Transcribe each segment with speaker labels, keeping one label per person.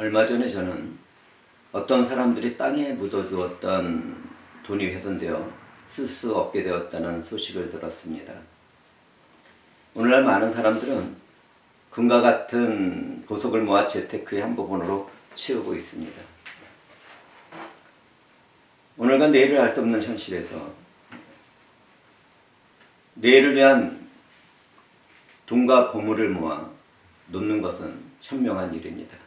Speaker 1: 얼마 전에 저는 어떤 사람들이 땅에 묻어두었던 돈이 훼손되어 쓸 수 없게 되었다는 소식을 들었습니다. 오늘날 많은 사람들은 금과 같은 보석을 모아 재테크의 한 부분으로 채우고 있습니다. 오늘과 내일을 알 수 없는 현실에서 내일을 위한 돈과 보물을 모아 놓는 것은 현명한 일입니다.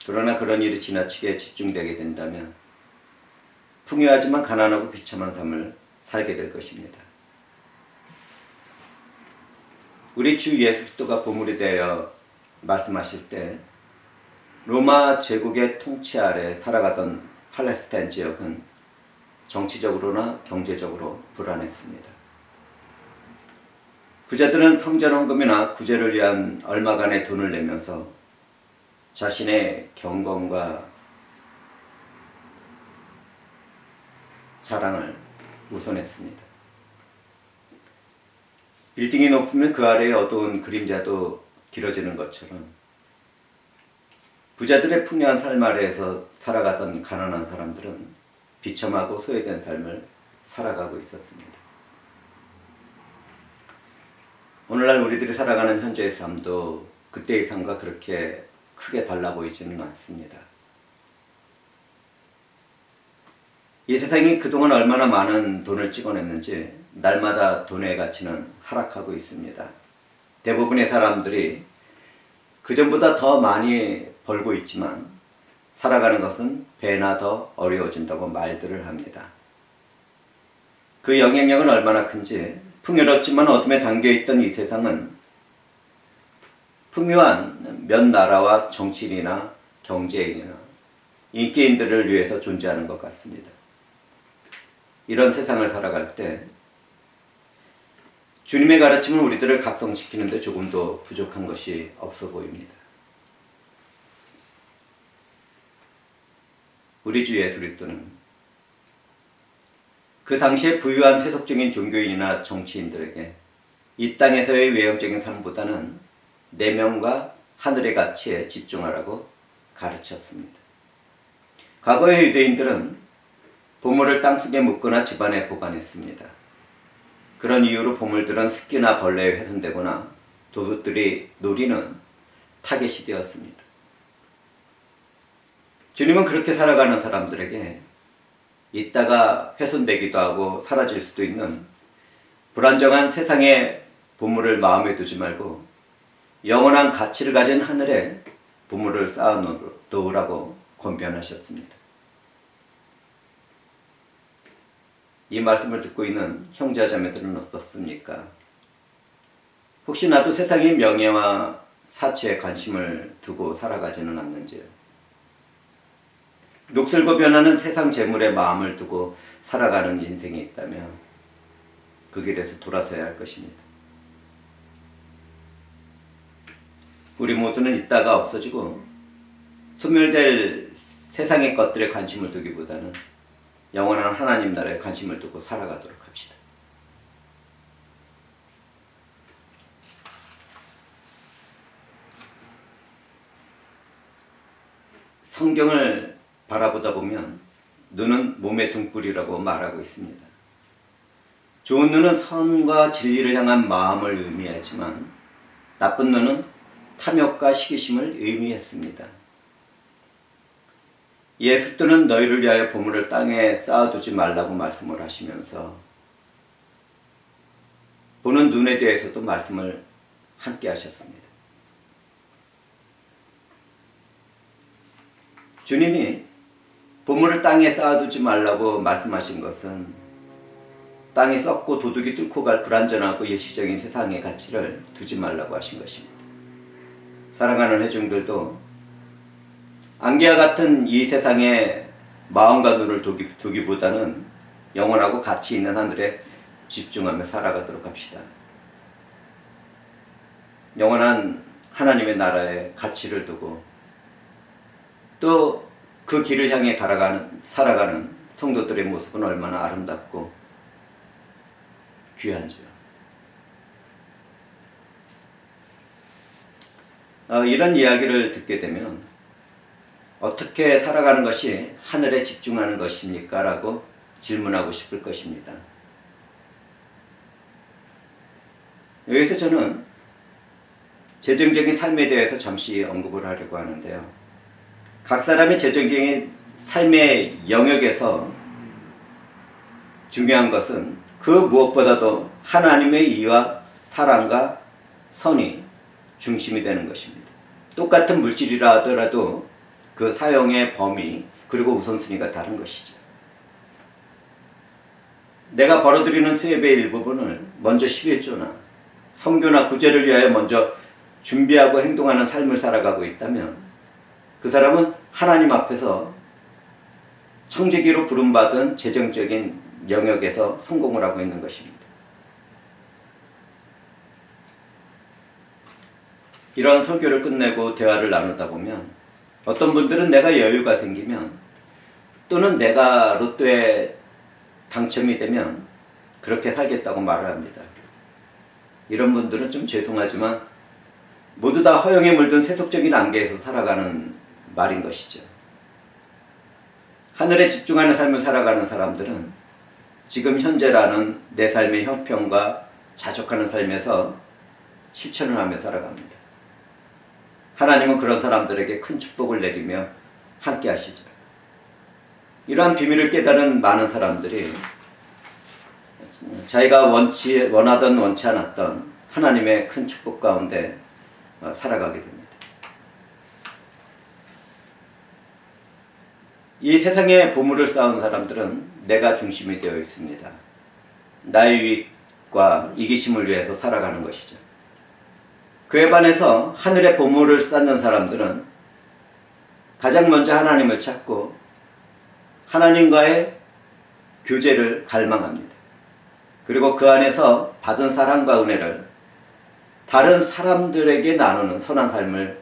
Speaker 1: 그러나 그런 일이 지나치게 집중되게 된다면 풍요하지만 가난하고 비참한 삶을 살게 될 것입니다. 우리 주 예수 그리스도가 보물이 되어 말씀하실 때 로마 제국의 통치 아래 살아가던 팔레스타인 지역은 정치적으로나 경제적으로 불안했습니다. 부자들은 성전 헌금이나 구제를 위한 얼마간의 돈을 내면서 자신의 경건과 자랑을 우선했습니다. 빌딩이 높으면 그 아래의 어두운 그림자도 길어지는 것처럼 부자들의 풍요한 삶 아래에서 살아가던 가난한 사람들은 비참하고 소외된 삶을 살아가고 있었습니다. 오늘날 우리들이 살아가는 현재의 삶도 그때의 삶과 그렇게 크게 달라 보이지는 않습니다. 이 세상이 그동안 얼마나 많은 돈을 찍어냈는지 날마다 돈의 가치는 하락하고 있습니다. 대부분의 사람들이 그전보다 더 많이 벌고 있지만 살아가는 것은 배나 더 어려워진다고 말들을 합니다. 그 영향력은 얼마나 큰지 풍요롭지만 어둠에 담겨있던 이 세상은 풍요한 몇 나라와 정치인이나 경제인이나 인기인들을 위해서 존재하는 것 같습니다. 이런 세상을 살아갈 때 주님의 가르침은 우리들을 각성시키는데 조금도 부족한 것이 없어 보입니다. 우리 주 예수 그리스도는 그 당시에 부유한 세속적인 종교인이나 정치인들에게 이 땅에서의 외형적인 삶보다는 내면과 하늘의 가치에 집중하라고 가르쳤습니다. 과거의 유대인들은 보물을 땅속에 묻거나 집안에 보관했습니다. 그런 이유로 보물들은 습기나 벌레에 훼손되거나 도둑들이 노리는 타겟이 되었습니다. 주님은 그렇게 살아가는 사람들에게 이따가 훼손되기도 하고 사라질 수도 있는 불안정한 세상의 보물을 마음에 두지 말고 영원한 가치를 가진 하늘에 보물을 쌓아 놓으라고 권면하셨습니다. 이 말씀을 듣고 있는 형제자매들은 어떻습니까? 혹시 나도 세상의 명예와 사치에 관심을 두고 살아가지는 않는지요? 녹슬고 변하는 세상 재물에 마음을 두고 살아가는 인생이 있다면 그 길에서 돌아서야 할 것입니다. 우리 모두는 있다가 없어지고 소멸될 세상의 것들에 관심을 두기보다는 영원한 하나님 나라에 관심을 두고 살아가도록 합시다. 성경을 바라보다 보면 눈은 몸의 등불이라고 말하고 있습니다. 좋은 눈은 선과 진리를 향한 마음을 의미하지만 나쁜 눈은 탐욕과 시기심을 의미했습니다. 예수께서는 너희를 위하여 보물을 땅에 쌓아두지 말라고 말씀을 하시면서 보는 눈에 대해서도 말씀을 함께 하셨습니다. 주님이 보물을 땅에 쌓아두지 말라고 말씀하신 것은 땅이 썩고 도둑이 뚫고 갈 불안전하고 일시적인 세상의 가치를 두지 말라고 하신 것입니다. 사랑하는 회중들도 안개와 같은 이 세상에 마음과 눈을 두기보다는 영원하고 가치 있는 하늘에 집중하며 살아가도록 합시다. 영원한 하나님의 나라에 가치를 두고 또 그 길을 향해 살아가는 성도들의 모습은 얼마나 아름답고 귀한지요. 이런 이야기를 듣게 되면 어떻게 살아가는 것이 하늘에 집중하는 것입니까? 라고 질문하고 싶을 것입니다. 여기서 저는 재정적인 삶에 대해서 잠시 언급을 하려고 하는데요. 각 사람의 재정적인 삶의 영역에서 중요한 것은 그 무엇보다도 하나님의 의와 사랑과 선이 중심이 되는 것입니다. 똑같은 물질이라 하더라도 그 사용의 범위 그리고 우선순위가 다른 것이죠. 내가 벌어들이는 수입의 일부분을 먼저 11조나 성교나 구제를 위하여 먼저 준비하고 행동하는 삶을 살아가고 있다면 그 사람은 하나님 앞에서 청지기로 부름받은 재정적인 영역에서 성공을 하고 있는 것입니다. 이런 설교를 끝내고 대화를 나누다 보면 어떤 분들은 내가 여유가 생기면 또는 내가 로또에 당첨이 되면 그렇게 살겠다고 말을 합니다. 이런 분들은 좀 죄송하지만 모두 다 허영에 물든 세속적인 안개에서 살아가는 말인 것이죠. 하늘에 집중하는 삶을 살아가는 사람들은 지금 현재라는 내 삶의 형편과 자족하는 삶에서 실천을 하며 살아갑니다. 하나님은 그런 사람들에게 큰 축복을 내리며 함께 하시죠. 이러한 비밀을 깨달은 많은 사람들이 자기가 원하던 원치 않았던 하나님의 큰 축복 가운데 살아가게 됩니다. 이 세상에 보물을 쌓은 사람들은 내가 중심이 되어 있습니다. 나의 유익과 이기심을 위해서 살아가는 것이죠. 그에 반해서 하늘의 보물을 쌓는 사람들은 가장 먼저 하나님을 찾고 하나님과의 교제를 갈망합니다. 그리고 그 안에서 받은 사랑과 은혜를 다른 사람들에게 나누는 선한 삶을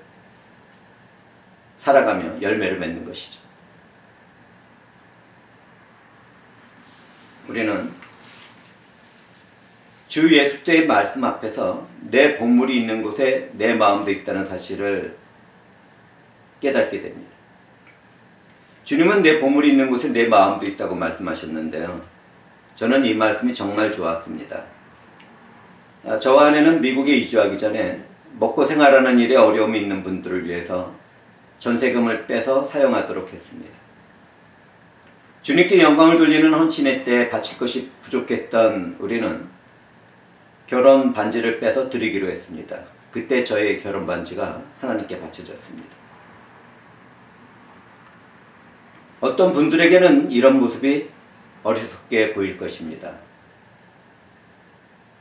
Speaker 1: 살아가며 열매를 맺는 것이죠. 우리는 주 예수의 말씀 앞에서 내 보물이 있는 곳에 내 마음도 있다는 사실을 깨닫게 됩니다. 주님은 내 보물이 있는 곳에 내 마음도 있다고 말씀하셨는데요. 저는 이 말씀이 정말 좋았습니다. 저와 아내는 미국에 이주하기 전에 먹고 생활하는 일에 어려움이 있는 분들을 위해서 전세금을 빼서 사용하도록 했습니다. 주님께 영광을 돌리는 헌신의 때 바칠 것이 부족했던 우리는 결혼 반지를 빼서 드리기로 했습니다. 그때 저의 결혼 반지가 하나님께 바쳐졌습니다. 어떤 분들에게는 이런 모습이 어리석게 보일 것입니다.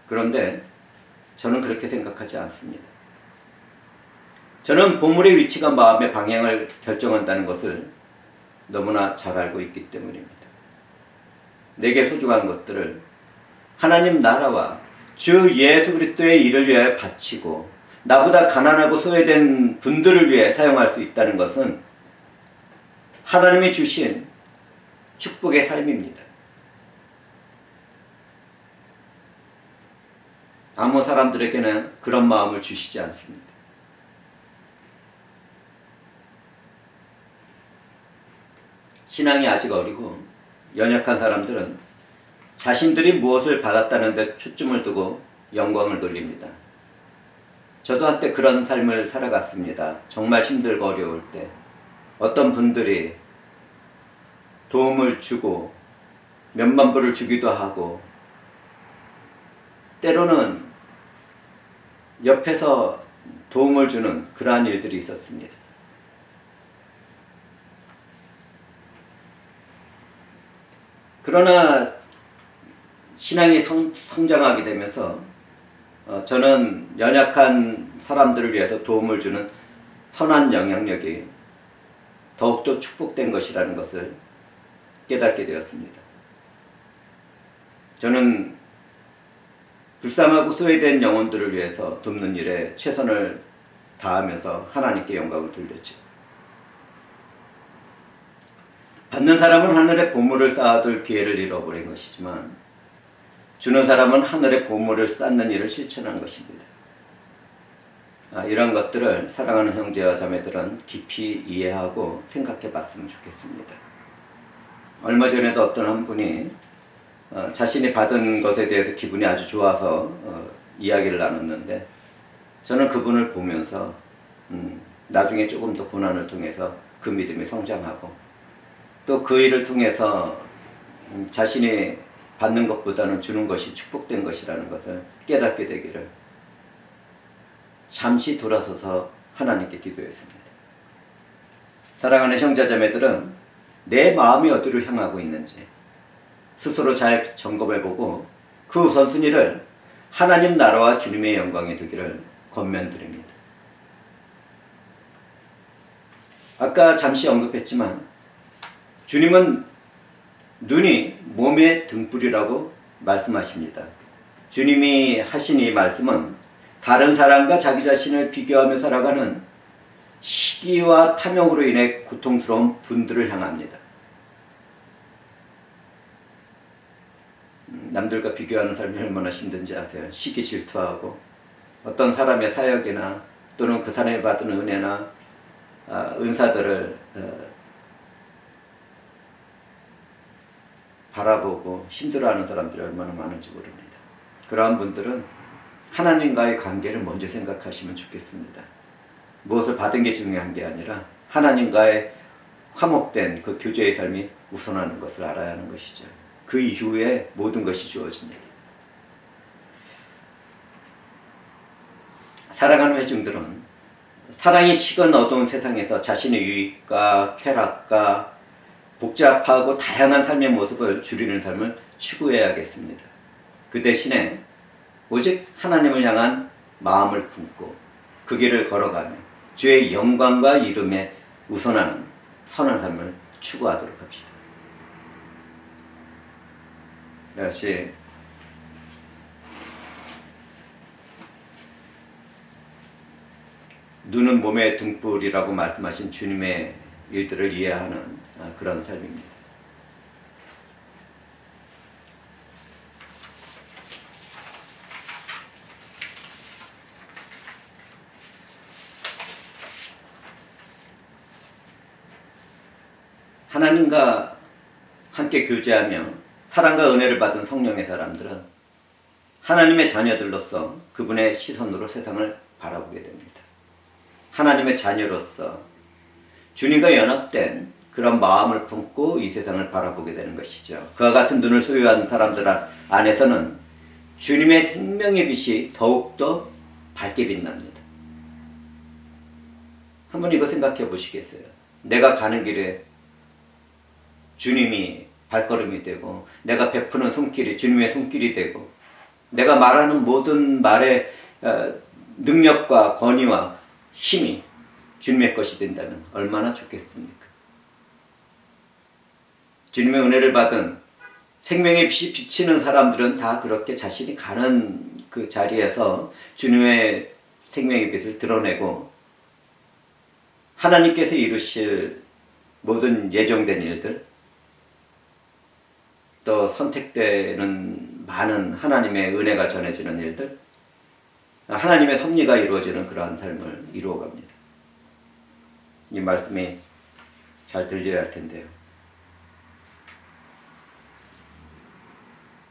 Speaker 1: 그런데 저는 그렇게 생각하지 않습니다. 저는 보물의 위치가 마음의 방향을 결정한다는 것을 너무나 잘 알고 있기 때문입니다. 내게 소중한 것들을 하나님 나라와 주 예수 그리스도의 일을 위해 바치고 나보다 가난하고 소외된 분들을 위해 사용할 수 있다는 것은 하나님이 주신 축복의 삶입니다. 아무 사람들에게는 그런 마음을 주시지 않습니다. 신앙이 아직 어리고 연약한 사람들은 자신들이 무엇을 받았다는 데 초점을 두고 영광을 돌립니다. 저도 한때 그런 삶을 살아갔습니다. 정말 힘들고 어려울 때 어떤 분들이 도움을 주고 몇만 불을 주기도 하고 때로는 옆에서 도움을 주는 그러한 일들이 있었습니다. 그러나 신앙이 성장하게 되면서 저는 연약한 사람들을 위해서 도움을 주는 선한 영향력이 더욱더 축복된 것이라는 것을 깨닫게 되었습니다. 저는 불쌍하고 소외된 영혼들을 위해서 돕는 일에 최선을 다하면서 하나님께 영광을 돌렸죠. 받는 사람은 하늘의 보물을 쌓아둘 기회를 잃어버린 것이지만 주는 사람은 하늘의 보물을 쌓는 일을 실천한 것입니다. 이런 것들을 사랑하는 형제와 자매들은 깊이 이해하고 생각해 봤으면 좋겠습니다. 얼마 전에도 어떤 한 분이 자신이 받은 것에 대해서 기분이 아주 좋아서 이야기를 나눴는데, 저는 그분을 보면서 나중에 조금 더 고난을 통해서 그 믿음이 성장하고 또 그 일을 통해서 자신이 받는 것보다는 주는 것이 축복된 것이라는 것을 깨닫게 되기를 잠시 돌아서서 하나님께 기도했습니다. 사랑하는 형제자매들은 내 마음이 어디로 향하고 있는지 스스로 잘 점검해보고 그 우선순위를 하나님 나라와 주님의 영광에 두기를 권면드립니다. 아까 잠시 언급했지만 주님은 눈이 몸의 등불이라고 말씀하십니다. 주님이 하신 이 말씀은 다른 사람과 자기 자신을 비교하며 살아가는 시기와 탐욕으로 인해 고통스러운 분들을 향합니다. 남들과 비교하는 삶이 얼마나 힘든지 아세요? 시기 질투하고 어떤 사람의 사역이나 또는 그 사람이 받은 은혜나 은사들을 바라보고 힘들어하는 사람들이 얼마나 많은지 모릅니다. 그러한 분들은 하나님과의 관계를 먼저 생각하시면 좋겠습니다. 무엇을 받은 게 중요한 게 아니라 하나님과의 화목된 그 교제의 삶이 우선하는 것을 알아야 하는 것이죠. 그 이후에 모든 것이 주어집니다. 사랑하는 회중들은 사랑이 식은 어두운 세상에서 자신의 유익과 쾌락과 복잡하고 다양한 삶의 모습을 줄이는 삶을 추구해야겠습니다. 그 대신에 오직 하나님을 향한 마음을 품고 그 길을 걸어가며 주의 영광과 이름에 우선하는 선한 삶을 추구하도록 합시다. 다시 눈은 몸의 등불이라고 말씀하신 주님의 일들을 이해하는 그런 삶입니다. 하나님과 함께 교제하며 사랑과 은혜를 받은 성령의 사람들은 하나님의 자녀들로서 그분의 시선으로 세상을 바라보게 됩니다. 하나님의 자녀로서 주님과 연합된 그런 마음을 품고 이 세상을 바라보게 되는 것이죠. 그와 같은 눈을 소유한 사람들 안에서는 주님의 생명의 빛이 더욱더 밝게 빛납니다. 한번 이거 생각해 보시겠어요? 내가 가는 길에 주님이 발걸음이 되고 내가 베푸는 손길이 주님의 손길이 되고 내가 말하는 모든 말의 능력과 권위와 힘이 주님의 것이 된다면 얼마나 좋겠습니까? 주님의 은혜를 받은 생명의 빛이 비치는 사람들은 다 그렇게 자신이 가는 그 자리에서 주님의 생명의 빛을 드러내고 하나님께서 이루실 모든 예정된 일들 또 선택되는 많은 하나님의 은혜가 전해지는 일들 하나님의 섭리가 이루어지는 그러한 삶을 이루어갑니다. 이 말씀이 잘 들려야 할 텐데요.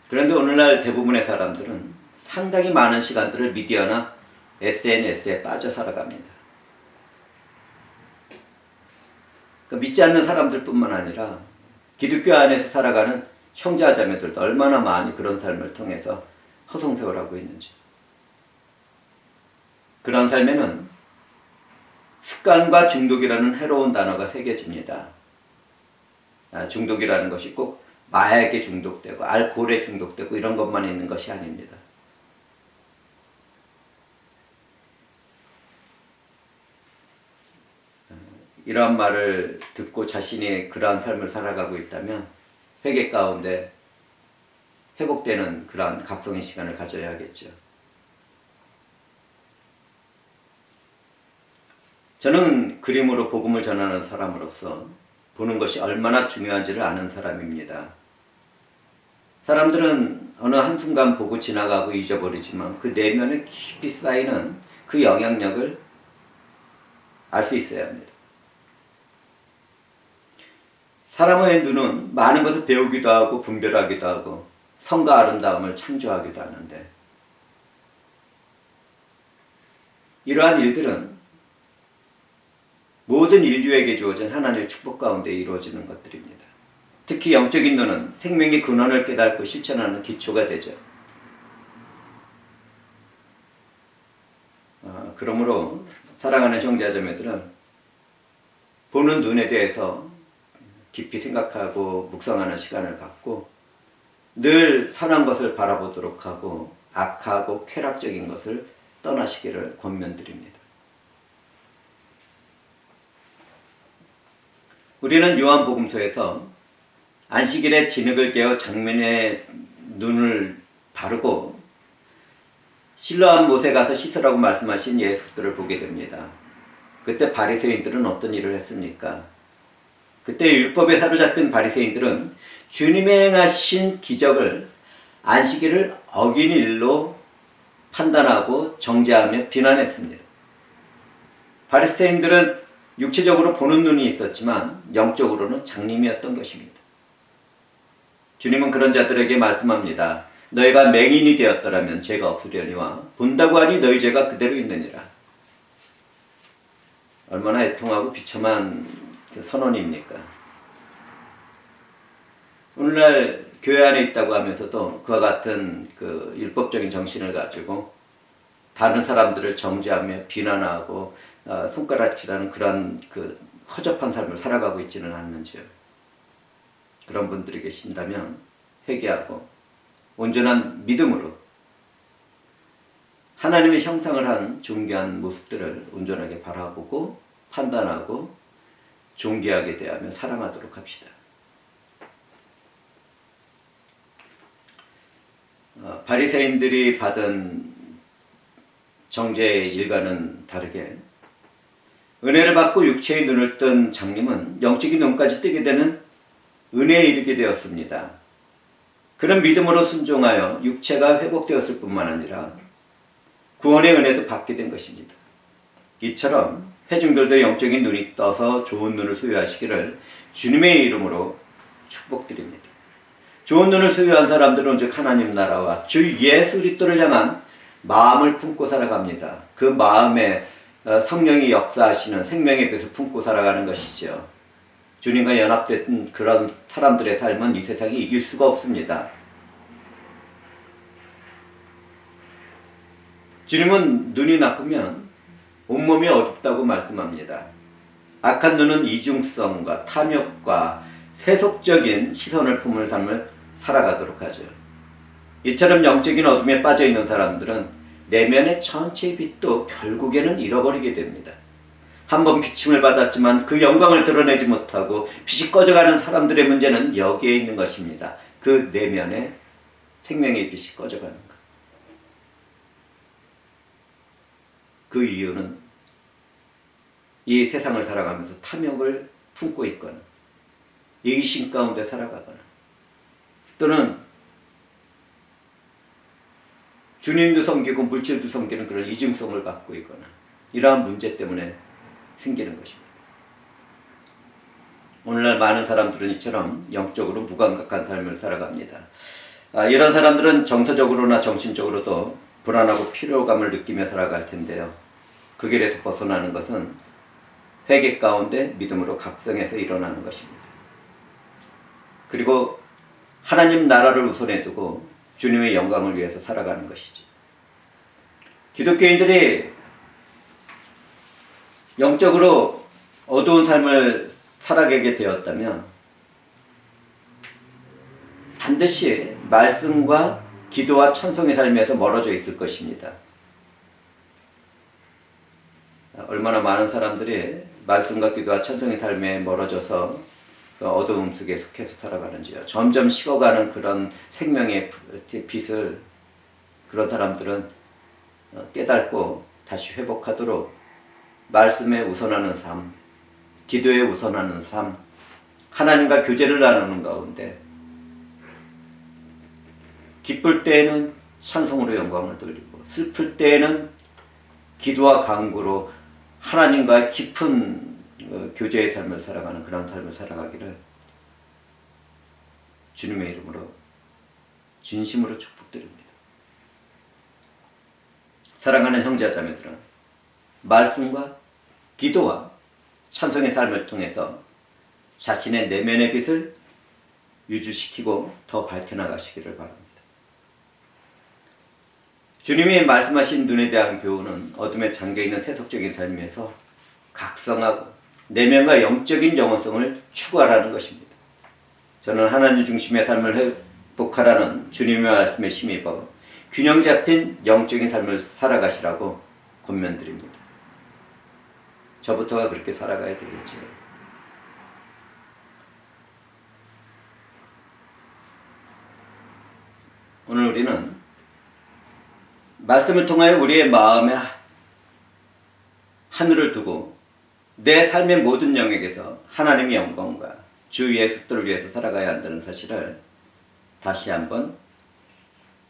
Speaker 1: 그런데 오늘날 대부분의 사람들은 상당히 많은 시간들을 미디어나 SNS에 빠져 살아갑니다. 그러니까 믿지 않는 사람들뿐만 아니라 기독교 안에서 살아가는 형제와 자매들도 얼마나 많이 그런 삶을 통해서 허송세월 하고 있는지. 그런 삶에는 습관과 중독이라는 해로운 단어가 새겨집니다. 중독이라는 것이 꼭 마약에 중독되고 알코올에 중독되고 이런 것만 있는 것이 아닙니다. 이러한 말을 듣고 자신이 그러한 삶을 살아가고 있다면 회개 가운데 회복되는 그러한 각성의 시간을 가져야 하겠죠. 저는 그림으로 복음을 전하는 사람으로서 보는 것이 얼마나 중요한지를 아는 사람입니다. 사람들은 어느 한순간 보고 지나가고 잊어버리지만 그 내면에 깊이 쌓이는 그 영향력을 알 수 있어야 합니다. 사람의 눈은 많은 것을 배우기도 하고 분별하기도 하고 성과 아름다움을 창조하기도 하는데, 이러한 일들은 모든 인류에게 주어진 하나님의 축복 가운데 이루어지는 것들입니다. 특히 영적인 눈은 생명의 근원을 깨닫고 실천하는 기초가 되죠. 그러므로 사랑하는 형제자매들은 보는 눈에 대해서 깊이 생각하고 묵상하는 시간을 갖고 늘 선한 것을 바라보도록 하고 악하고 쾌락적인 것을 떠나시기를 권면드립니다. 우리는 요한복음서에서 안식일에 진흙을 깨어 장면의 눈을 바르고 실로암 못에 가서 씻으라고 말씀하신 예수들을 보게 됩니다. 그때 바리새인들은 어떤 일을 했습니까? 그때 율법에 사로잡힌 바리새인들은 주님의 행하신 기적을 안식일을 어긴 일로 판단하고 정죄하며 비난했습니다. 바리새인들은 육체적으로 보는 눈이 있었지만 영적으로는 장님이었던 것입니다. 주님은 그런 자들에게 말씀합니다. 너희가 맹인이 되었더라면 죄가 없으려니와 본다고 하니 너희 죄가 그대로 있느니라. 얼마나 애통하고 비참한 선언입니까? 오늘날 교회 안에 있다고 하면서도 그와 같은 그 율법적인 정신을 가지고 다른 사람들을 정죄하며 비난하고 손가락질하는 그런 그 허접한 삶을 살아가고 있지는 않는지요. 그런 분들이 계신다면 회개하고 온전한 믿음으로 하나님의 형상을 한 존귀한 모습들을 온전하게 바라보고 판단하고 존귀하게 대하며 사랑하도록 합시다. 바리새인들이 받은 정죄의 일과는 다르게 은혜를 받고 육체의 눈을 뜬 장님은 영적인 눈까지 뜨게 되는 은혜에 이르게 되었습니다. 그런 믿음으로 순종하여 육체가 회복되었을 뿐만 아니라 구원의 은혜도 받게 된 것입니다. 이처럼 회중들도 영적인 눈이 떠서 좋은 눈을 소유하시기를 주님의 이름으로 축복드립니다. 좋은 눈을 소유한 사람들은 오직 하나님 나라와 주 예수 그리스도를 향한 마음을 품고 살아갑니다. 그 마음에 성령이 역사하시는 생명의 빛을 품고 살아가는 것이죠. 주님과 연합된 그런 사람들의 삶은 이 세상이 이길 수가 없습니다. 주님은 눈이 나쁘면 온몸이 어둡다고 말씀합니다. 악한 눈은 이중성과 탐욕과 세속적인 시선을 품은 삶을 살아가도록 하죠. 이처럼 영적인 어둠에 빠져있는 사람들은 내면의 전체의 빛도 결국에는 잃어버리게 됩니다. 한번 비침을 받았지만 그 영광을 드러내지 못하고 빛이 꺼져가는 사람들의 문제는 여기에 있는 것입니다. 그 내면의 생명의 빛이 꺼져가는 것. 그 이유는 이 세상을 살아가면서 탐욕을 품고 있거나 이기심 가운데 살아가거나 또는 주님도 섬기고 물질도 섬기는 그런 이중성을 갖고 있거나 이러한 문제 때문에 생기는 것입니다. 오늘날 많은 사람들은 이처럼 영적으로 무감각한 삶을 살아갑니다. 이런 사람들은 정서적으로나 정신적으로도 불안하고 피로감을 느끼며 살아갈 텐데요. 그 길에서 벗어나는 것은 회개 가운데 믿음으로 각성해서 일어나는 것입니다. 그리고 하나님 나라를 우선에 두고 주님의 영광을 위해서 살아가는 것이죠. 기독교인들이 영적으로 어두운 삶을 살아가게 되었다면 반드시 말씀과 기도와 찬송의 삶에서 멀어져 있을 것입니다. 얼마나 많은 사람들이 말씀과 기도와 찬송의 삶에 멀어져서 그 어두움 속에 속해서 살아가는지요. 점점 식어가는 그런 생명의 빛을 그런 사람들은 깨닫고 다시 회복하도록 말씀에 우선하는 삶, 기도에 우선하는 삶, 하나님과 교제를 나누는 가운데 기쁠 때에는 찬송으로 영광을 돌리고 슬플 때에는 기도와 간구로 하나님과의 깊은 교제의 삶을 살아가는 그런 삶을 살아가기를 주님의 이름으로 진심으로 축복드립니다. 사랑하는 형제자매들은 말씀과 기도와 찬송의 삶을 통해서 자신의 내면의 빛을 유지시키고 더 밝혀나가시기를 바랍니다. 주님이 말씀하신 눈에 대한 교훈은 어둠에 잠겨있는 세속적인 삶에서 각성하고 내면과 영적인 영혼성을 추구하라는 것입니다. 저는 하나님 중심의 삶을 회복하라는 주님의 말씀에 힘입어 균형 잡힌 영적인 삶을 살아가시라고 권면드립니다. 저부터가 그렇게 살아가야 되겠죠. 오늘 우리는 말씀을 통하여 우리의 마음에 하늘을 두고 내 삶의 모든 영역에서 하나님의 영광과 주 예수 그리스도를 위해서 살아가야 한다는 사실을 다시 한번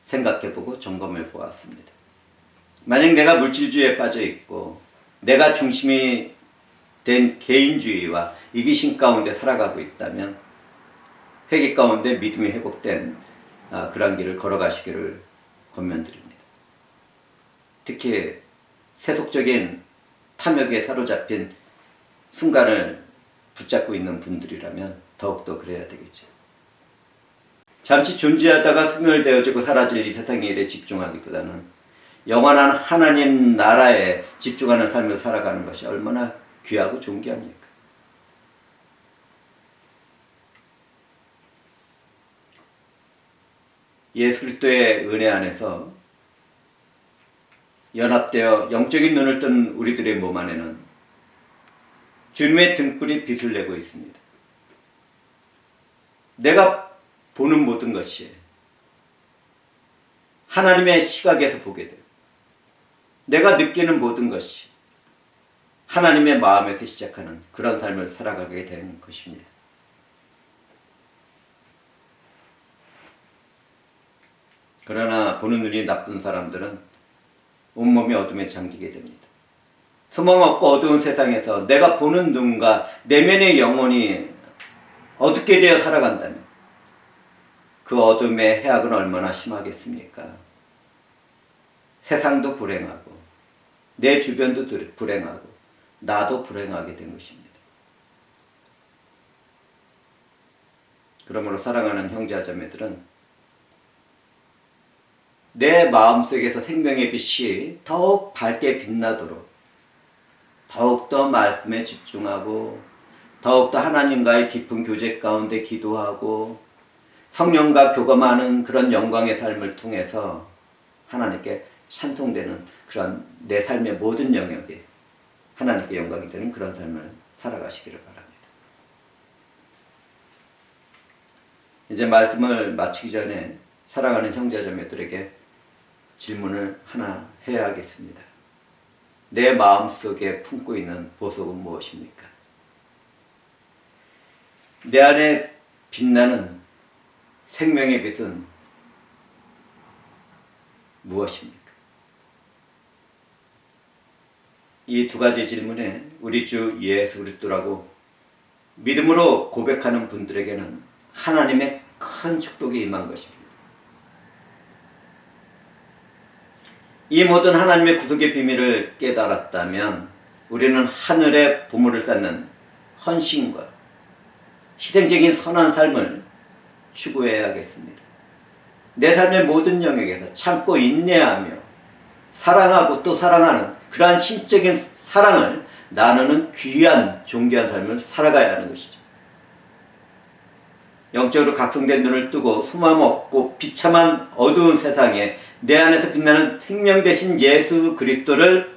Speaker 1: 생각해보고 점검해 보았습니다. 만약 내가 물질주의에 빠져 있고 내가 중심이 된 개인주의와 이기심 가운데 살아가고 있다면 회개 가운데 믿음이 회복된 그런 길을 걸어가시기를 권면드립니다. 특히 세속적인 탐욕에 사로잡힌 순간을 붙잡고 있는 분들이라면 더욱더 그래야 되겠죠. 잠시 존재하다가 소멸되어지고 사라질 이 세상의 일에 집중하기보다는 영원한 하나님 나라에 집중하는 삶을 살아가는 것이 얼마나 귀하고 존귀합니까? 예수 그리스도의 은혜 안에서 연합되어 영적인 눈을 뜬 우리들의 몸 안에는 주님의 등불이 빛을 내고 있습니다. 내가 보는 모든 것이 하나님의 시각에서 보게 돼요. 내가 느끼는 모든 것이 하나님의 마음에서 시작하는 그런 삶을 살아가게 되는 것입니다. 그러나 보는 눈이 나쁜 사람들은 온몸이 어둠에 잠기게 됩니다. 소망 없고 어두운 세상에서 내가 보는 눈과 내면의 영혼이 어둡게 되어 살아간다면 그 어둠의 해악은 얼마나 심하겠습니까? 세상도 불행하고 내 주변도 불행하고 나도 불행하게 된 것입니다. 그러므로 사랑하는 형제자매들은 내 마음속에서 생명의 빛이 더욱 밝게 빛나도록 더욱더 말씀에 집중하고 더욱더 하나님과의 깊은 교제 가운데 기도하고 성령과 교감하는 그런 영광의 삶을 통해서 하나님께 찬송되는 그런 내 삶의 모든 영역에 하나님께 영광이 되는 그런 삶을 살아가시기를 바랍니다. 이제 말씀을 마치기 전에 사랑하는 형제자매들에게 질문을 하나 해야 하겠습니다. 내 마음속에 품고 있는 보석은 무엇입니까? 내 안에 빛나는 생명의 빛은 무엇입니까? 이 두 가지 질문에 우리 주 예수 그리스도라고 믿음으로 고백하는 분들에게는 하나님의 큰 축복이 임한 것입니다. 이 모든 하나님의 구속의 비밀을 깨달았다면 우리는 하늘의 보물을 쌓는 헌신과 희생적인 선한 삶을 추구해야겠습니다. 내 삶의 모든 영역에서 참고 인내하며 사랑하고 또 사랑하는 그러한 신적인 사랑을 나누는 귀한 존귀한 삶을 살아가야 하는 것이죠. 영적으로 각성된 눈을 뜨고 소망 없고 비참한 어두운 세상에 내 안에서 빛나는 생명 되신 예수 그리스도를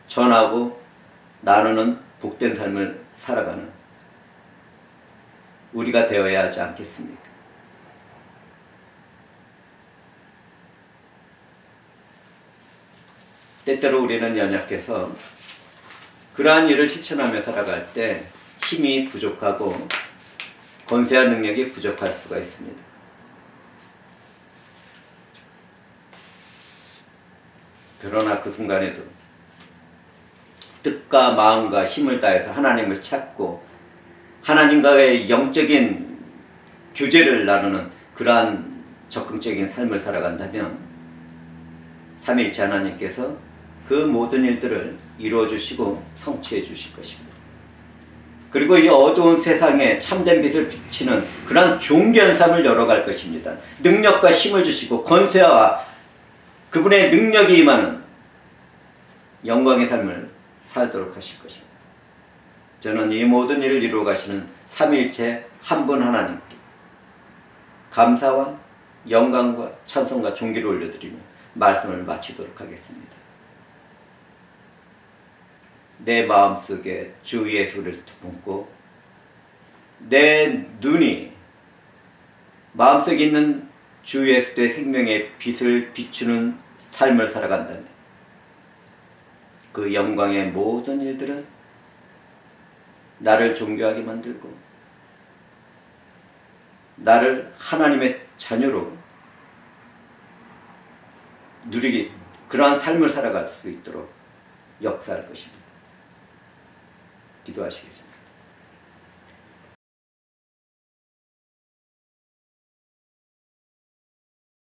Speaker 1: 전하고 나누는 복된 삶을 살아가는 우리가 되어야 하지 않겠습니까? 때때로 우리는 연약해서 그러한 일을 실천하며 살아갈 때 힘이 부족하고 권세와 능력이 부족할 수가 있습니다. 그러나 그 순간에도 뜻과 마음과 힘을 다해서 하나님을 찾고 하나님과의 영적인 교제를 나누는 그러한 적극적인 삶을 살아간다면 삼위일체 하나님께서 그 모든 일들을 이루어 주시고 성취해 주실 것입니다. 그리고 이 어두운 세상에 참된 빛을 비치는 그러한 존귀한 삶을 열어갈 것입니다. 능력과 힘을 주시고 권세와 그분의 능력이 임하는 영광의 삶을 살도록 하실 것입니다. 저는 이 모든 일을 이루어 가시는 삼위일체 한 분 하나님께 감사와 영광과 찬송과 존귀를 올려드리며 말씀을 마치도록 하겠습니다. 내 마음속에 주 예수를 품고 내 눈이 마음속에 있는 주 예수의 생명의 빛을 비추는 삶을 살아간다면 그 영광의 모든 일들은 나를 존귀하게 만들고 나를 하나님의 자녀로 누리기 그러한 삶을 살아갈 수 있도록 역사할 것입니다. 기도하시겠습니다.